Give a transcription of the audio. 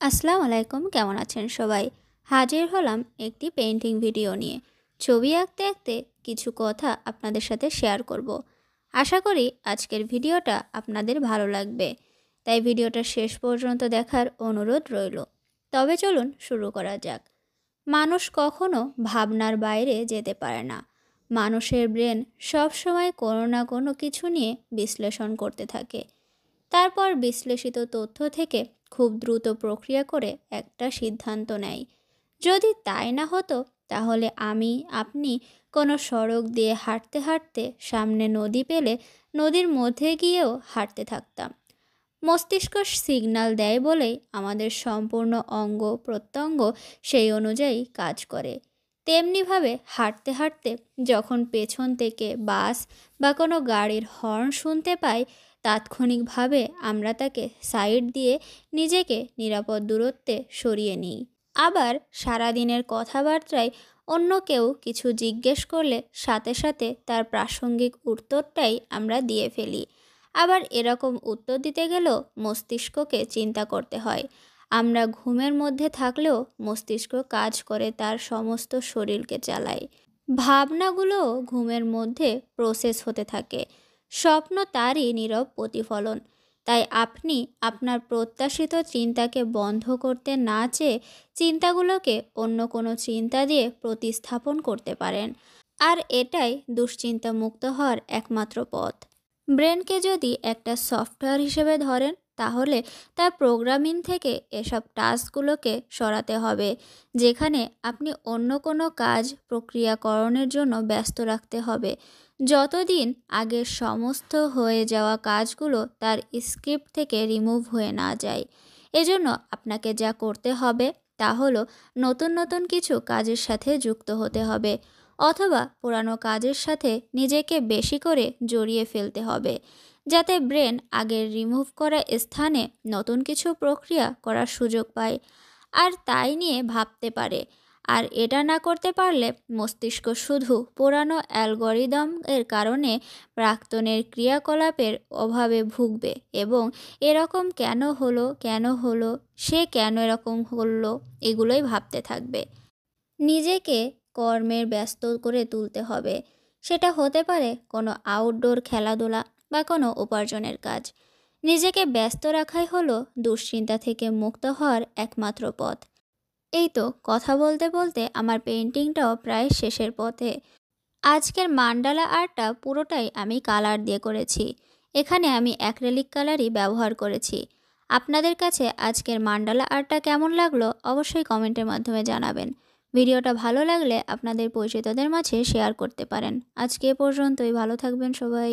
আসসালামু আলাইকুম, কেমন আছেন সবাই? হাজির হলাম একটি পেইন্টিং ভিডিও নিয়ে। ছবি আঁকতে আঁকতে কিছু কথা আপনাদের সাথে শেয়ার করব। আশা করি আজকের ভিডিওটা আপনাদের ভালো লাগবে, তাই ভিডিওটা শেষ পর্যন্ত দেখার অনুরোধ রইল। তবে চলুন শুরু করা যাক। মানুষ কখনো ভাবনার বাইরে যেতে পারে না। মানুষের ব্রেন সবসময় কোনো না কোনো কিছু নিয়ে বিশ্লেষণ করতে থাকে। তারপর বিশ্লেষিত তথ্য থেকে খুব দ্রুত প্রক্রিয়া করে একটা সিদ্ধান্ত নেয়। যদি তাই না হতো, তাহলে আপনি কোনো সড়ক দিয়ে হাঁটতে হাঁটতে সামনে নদী পেলে নদীর মধ্যে গিয়েও হাঁটতে থাকতাম। মস্তিষ্ক সিগন্যাল দেয় বলেই আমাদের সম্পূর্ণ অঙ্গ প্রত্যঙ্গ সেই অনুযায়ী কাজ করে। তেমনিভাবে হাঁটতে হাঁটতে যখন পেছন থেকে বাস বা কোনো গাড়ির হর্ন শুনতে পাই, তাৎক্ষণিকভাবে আমরা তাকে সাইড দিয়ে নিজেকে নিরাপদ দূরত্বে সরিয়ে নিই। আবার সারাদিনের কথাবার্তায় অন্য কেউ কিছু জিজ্ঞেস করলে সাথে সাথে তার প্রাসঙ্গিক উত্তরটাই আমরা দিয়ে ফেলি। আবার এরকম উত্তর দিতে গেলেও মস্তিষ্ককে চিন্তা করতে হয়। আমরা ঘুমের মধ্যে থাকলেও মস্তিষ্ক কাজ করে তার সমস্ত শরীরকে চালায়। ভাবনাগুলো ঘুমের মধ্যে প্রসেস হতে থাকে। স্বপ্ন তারই নীরব প্রতিফলন। তাই আপনি আপনার প্রত্যাশিত চিন্তাকে বন্ধ করতে না চেয়ে চিন্তাগুলোকে অন্য কোনো চিন্তা দিয়ে প্রতিস্থাপন করতে পারেন। আর এটাই দুশ্চিন্তা মুক্ত হওয়ার একমাত্র পথ। ব্রেনকে যদি একটা সফটওয়্যার হিসেবে ধরেন, তাহলে তার প্রোগ্রামিং থেকে এসব টাস্কগুলোকে সরাতে হবে। যেখানে আপনি অন্য কোনো কাজ প্রক্রিয়াকরণের জন্য ব্যস্ত রাখতে হবে, যতদিন আগের সমস্ত হয়ে যাওয়া কাজগুলো তার স্ক্রিপ্ট থেকে রিমুভ হয়ে না যায়। এজন্য আপনাকে যা করতে হবে তা হলো নতুন নতুন কিছু কাজের সাথে যুক্ত হতে হবে, অথবা পুরানো কাজের সাথে নিজেকে বেশি করে জড়িয়ে ফেলতে হবে, যাতে ব্রেন আগের রিমুভ করা স্থানে নতুন কিছু প্রক্রিয়া করার সুযোগ পায় আর তাই নিয়ে ভাবতে পারে। আর এটা না করতে পারলে মস্তিষ্ক শুধু পুরানো অ্যালগরিদম এর কারণে প্রাক্তনের ক্রিয়াকলাপের অভাবে ভুগবে এবং এরকম কেন হলো সে কেন এরকম হলো এগুলোই ভাবতে থাকবে। নিজেকে কর্মের ব্যস্ত করে তুলতে হবে। সেটা হতে পারে কোনো আউটডোর খেলাধুলা বা কোনো উপার্জনের কাজ। নিজেকে ব্যস্ত রাখাই হলো দুশ্চিন্তা থেকে মুক্ত হওয়ার একমাত্র পথ। এই তো কথা বলতে বলতে আমার পেইন্টিংটাও প্রায় শেষের পথে। আজকের মান্ডালা আর্টটা পুরোটাই আমি কালার দিয়ে করেছি। এখানে আমি অ্যাক্রিলিক কালারই ব্যবহার করেছি। আপনাদের কাছে আজকের মান্ডালা আর্টটা কেমন লাগলো অবশ্যই কমেন্টের মাধ্যমে জানাবেন। ভিডিওটা ভালো লাগলে আপনাদের পরিচিতদের মাঝে শেয়ার করতে পারেন। আজকে এ পর্যন্তই, ভালো থাকবেন সবাই।